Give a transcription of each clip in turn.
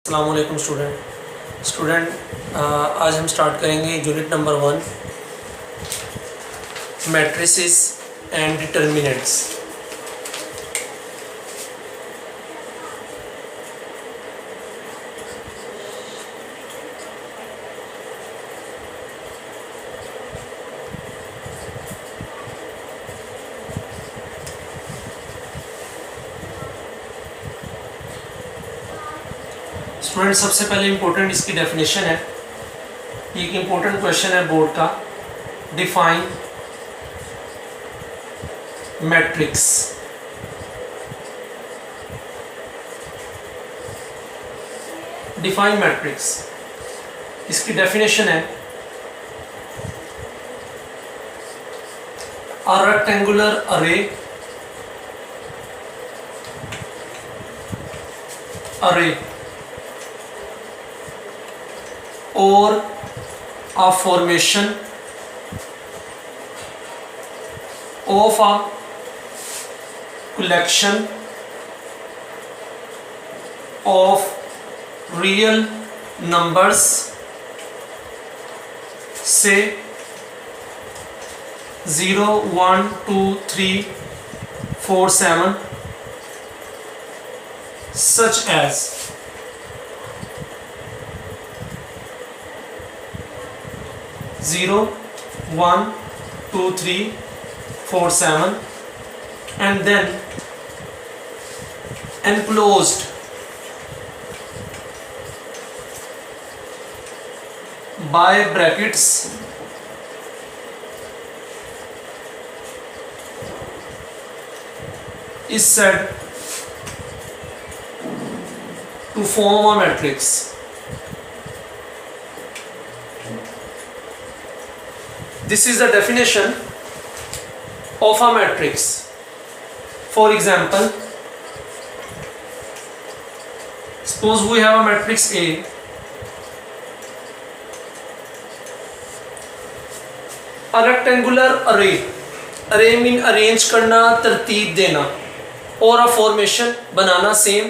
अस्सलाम वालेकुम स्टूडेंट आज हम स्टार्ट करेंगे unit number 1 matrices and determinants. Student सबसे पहले इंपॉर्टेंट इसकी डेफिनेशन है। ये एक इंपॉर्टेंट क्वेश्चन है बोर्ड का। Define matrix. डिफाइन मैट्रिक्स इसकी डेफिनेशन है अ रेक्टेंगुलर अरे or a formation of a collection of real numbers say 0 1 2 3 4 7 such as 0 1 2 3 4 7 and then enclosed by brackets is said to form a matrix. This is the definition of a matrix. For example, suppose we have a matrix A. A rectangular array. Array mean arrange करना, तरतीब देना, और a formation banana same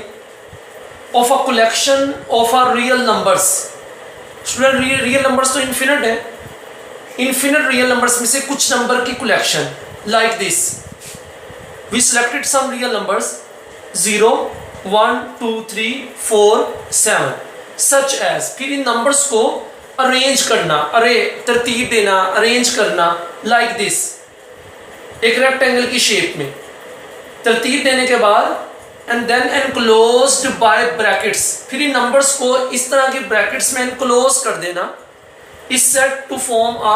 of a collection of a real numbers. Student real numbers तो infinite है. Infinite real numbers में से कुछ number की collection like this we selected some real numbers 0 1 2 3 4 7 such as. फिर इन नंबर्स को अरेंज करना, अरे तरतीब देना, अरेंज करना लाइक दिस, एक रेक्टेंगल की शेप में तरतीब देने के बाद and then enclosed by brackets. फिर इन नंबर्स को इस तरह के ब्रैकेट्स में एनक्लोज कर देना is said to form a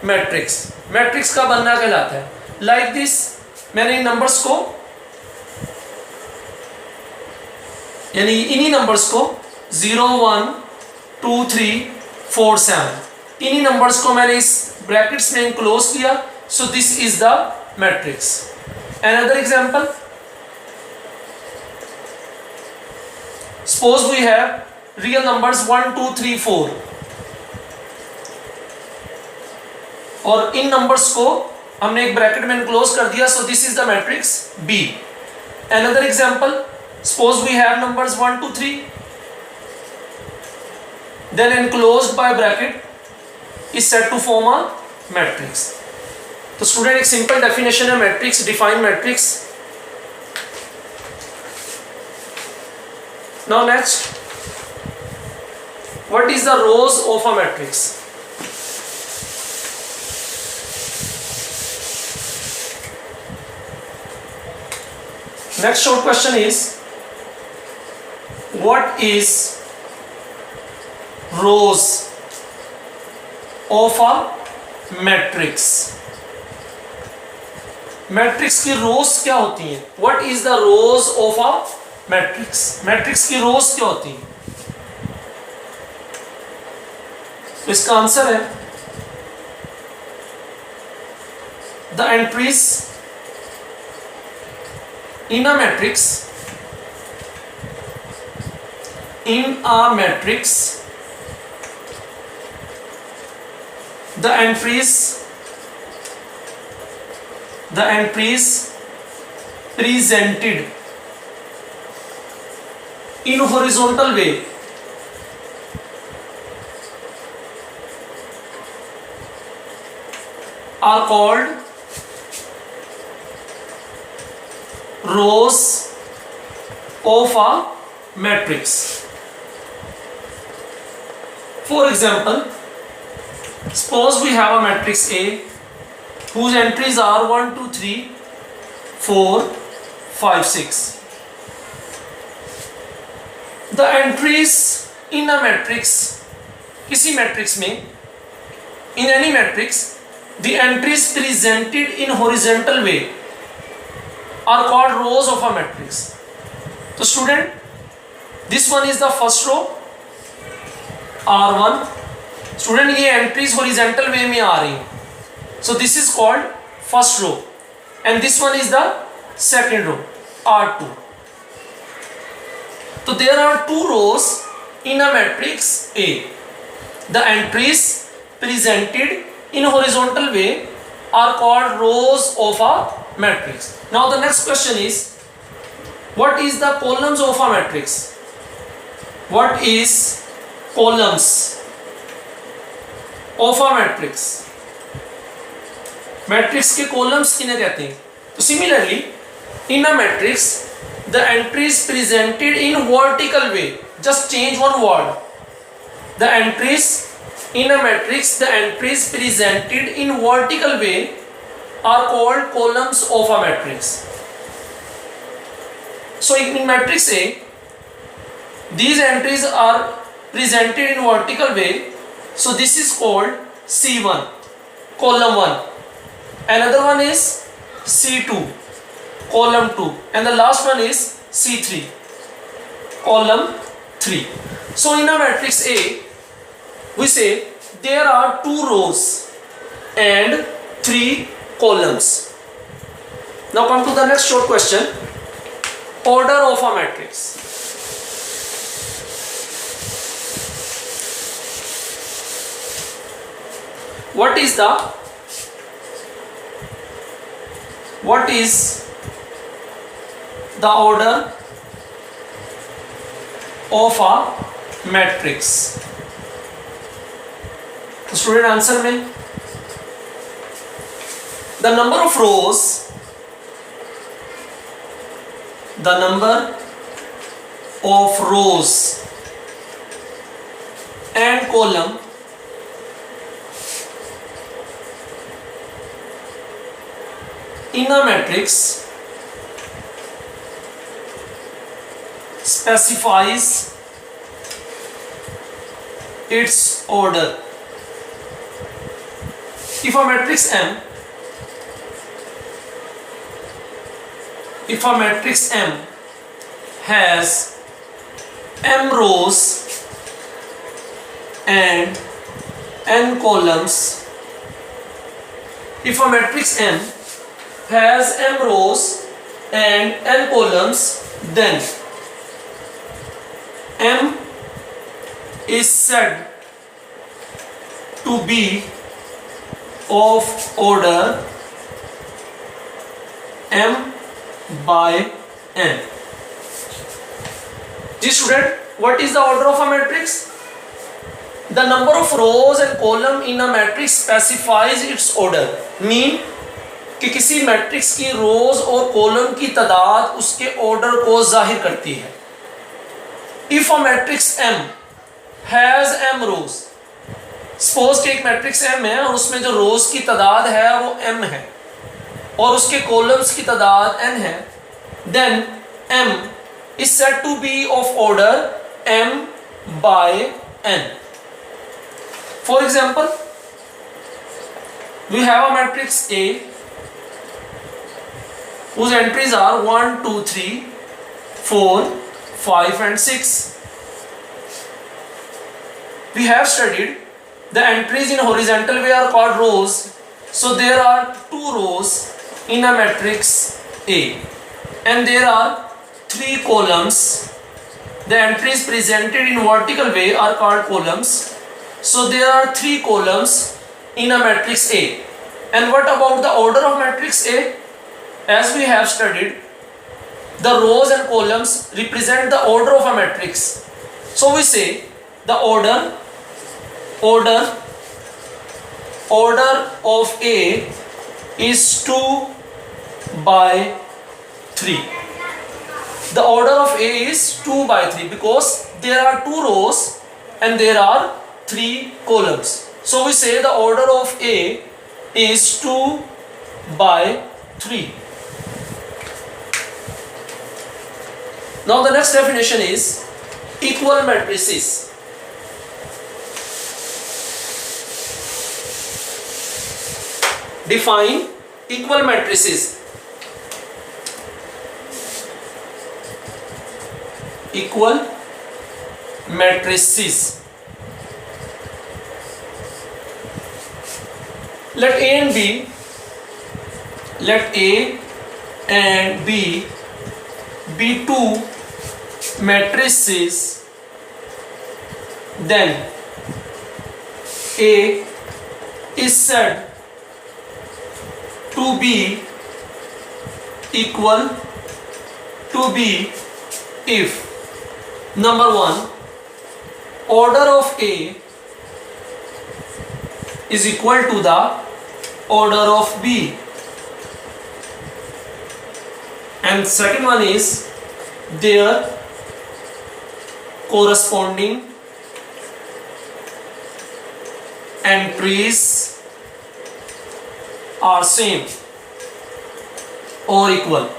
matrix. Matrix का बनना कहलाता है लाइक दिस। मैंने इन नंबर्स को यानी इन्हीं नंबर्स को 0 1 2 3 4 7 इन्हीं नंबर्स को मैंने इस ब्रैकेट्स में क्लोज किया। So this is the matrix. Another example, suppose we have real numbers 1 2 3 4 और इन नंबर्स को हमने एक ब्रैकेट में एनक्लोज कर दिया। So this is the matrix B. Another example, suppose we have numbers 1 2 3 then enclosed by bracket is said to form a matrix. तो student एक simple definition है matrix, define matrix. Now next, what is the rows of a matrix? Next short question is, what is rows of a matrix? Matrix की रोज क्या होती हैं? What is the rows of a matrix? Matrix की रोज क्या होती हैं? तो इसका आंसर है the entries in a matrix the entries presented in horizontal way are called rows of a matrix. For example, suppose we have a matrix A whose entries are 1 2 3 4 5 6. The entries in a matrix, किसी matrix में, in any matrix, the entries presented in horizontal way are called rows of a matrix. So student, this one is the first row R1. Student, ये entries horizontal way में आ रही हैं, so this is called first row, and this one is the second row R2. So there are two rows in a matrix A. The entries presented in horizontal way are called rows of a matrix. Now the next question is, what is the columns of a matrix? What is columns of a matrix? Matrix के columns किन्हें कहते हैं? तो similarly, in a matrix, the entries presented in vertical way, just change one word. The entries in a matrix, the entries presented in vertical way are called columns of a matrix. So in matrix A, these entries are presented in vertical way, so this is called C1, column 1. Another one is C2, column 2, and the last one is C3, column 3. So in a matrix A, we say there are 2 rows and 3 columns. Now come to the next short question. Order of a matrix. What is the order of a matrix? तो student answer में, the number of rows, and column in a matrix specifies its order. If a matrix M has m rows and n columns, if a matrix M has m rows and n columns, then M is said to be of order m by n. जी student, what is the order of a matrix? The number of rows and column in a matrix specifies its order. Mean कि किसी matrix की रोज और column की तादाद उसके order को जाहिर करती है. If a matrix M has m rows, suppose कि एक मैट्रिक्स M है और उसमें जो रोज की तादाद है वो m है और उसके कॉलम्स की तादाद n है, then M is said to be of order m by n. For example, we have a matrix A whose entries are 1 2 3 4 5 and 6. We have studied the entries in horizontal way are called rows. So there are 2 rows in a matrix A and there are 3 columns. The entries presented in vertical way are called columns. So there are 3 columns in a matrix A. And what about the order of matrix A? As we have studied, the rows and columns represent the order of a matrix. So we say the order of A is 2 by 3. The order of A is 2 by 3 because there are 2 rows and there are 3 columns. So we say the order of A is 2 by 3. Now the next definition is equal matrices. Define equal matrices. Equal matrices. Let A and B be two matrices, then A is said to be equal to B if number 1, order of A is equal to the order of B, and second one is their corresponding entries are same or equal.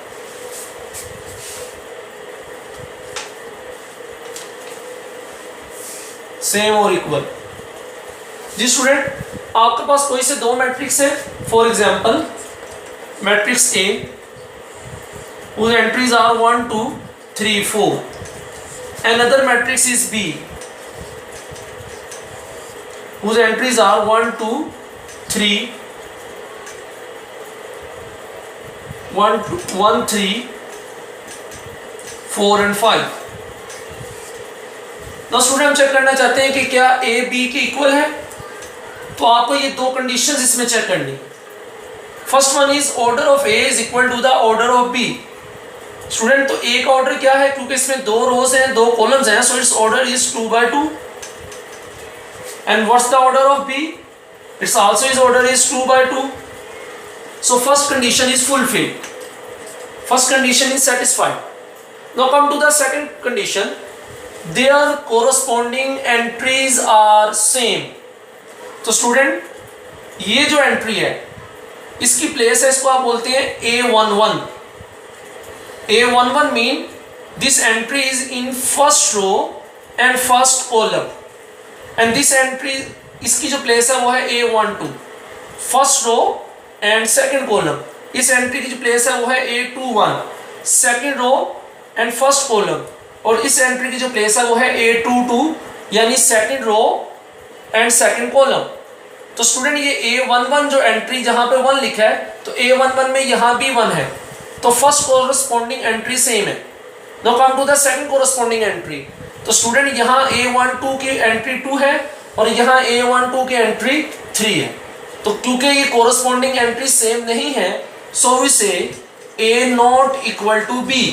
Same और equal. जी student, आपके पास कोई से दो matrix है, for example matrix A whose entries are 1 2 3 4, another matrix is B whose entries are 1 2 3 1 3 4 and 5। ना student हम check करना चाहते हैं कि क्या ए बी के इक्वल है, तो आपको ये दो कंडीशंस इसमें चेक करनी। First one is order of A is equal to the order of B. Student तो ए का ऑर्डर क्या है, क्योंकि इसमें दो रोज हैं दो कॉलम्स हैं, so it's order is 2 by 2। And what's the order of B, it's also is order is 2 by 2। So first condition is fulfilled, first condition is satisfied. Now come to the second condition, their corresponding entries are same। तो student ये जो entry है इसकी place है, इसको आप बोलते हैं A11। A11 mean this entry is in first row and first column, and this entry इसकी जो प्लेस है वो है A12 first row and second column. इस एंट्री की जो प्लेस है वो है A21 second row and first column, और इस एंट्री की जो प्लेस है वो है A22 यानी second row and second column. तो स्टूडेंट ये A11 जो एंट्री जहां पे 1 लिखा है, तो A11 में यहां भी 1 है, तो फर्स्ट कोरस्पॉन्डिंग एंट्री सेम है। Now come to the second corresponding entry. तो स्टूडेंट यहां A12 की एंट्री 2 है और यहां A12 की एंट्री 3 है। तो क्योंकि ये कोरस्पॉन्डिंग एंट्री सेम नहीं है, so we say A not equal to B।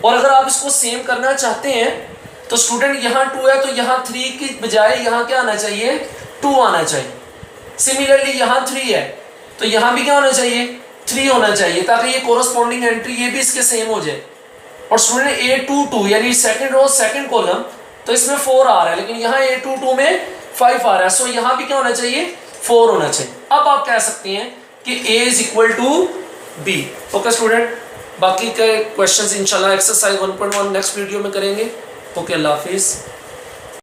और अगर आप इसको सेम करना चाहते हैं तो स्टूडेंट यहाँ 2 है तो यहाँ 3 की बजाय यहाँ क्या आना चाहिए, 2 आना चाहिए। सिमिलरली यहाँ 3 है तो यहाँ भी क्या होना चाहिए, 3 होना चाहिए, ताकि ये कोरस्पॉन्डिंग एंट्री ये भी इसके सेम हो जाए। और स्टूडेंट A22 यानी सेकंड रो सेकंड कॉलम, तो इसमें 4 आ रहा है, लेकिन यहाँ A22 में 5 आ रहा है, सो यहाँ भी क्या होना चाहिए, 4 होना चाहिए। अब आप कह सकते हैं कि A is equal to B। Okay student, बाकी के क्वेश्चंस इंशाल्लाह एक्सरसाइज 1.1 नेक्स्ट वीडियो में करेंगे। ओके, अल्लाह हाफिज़।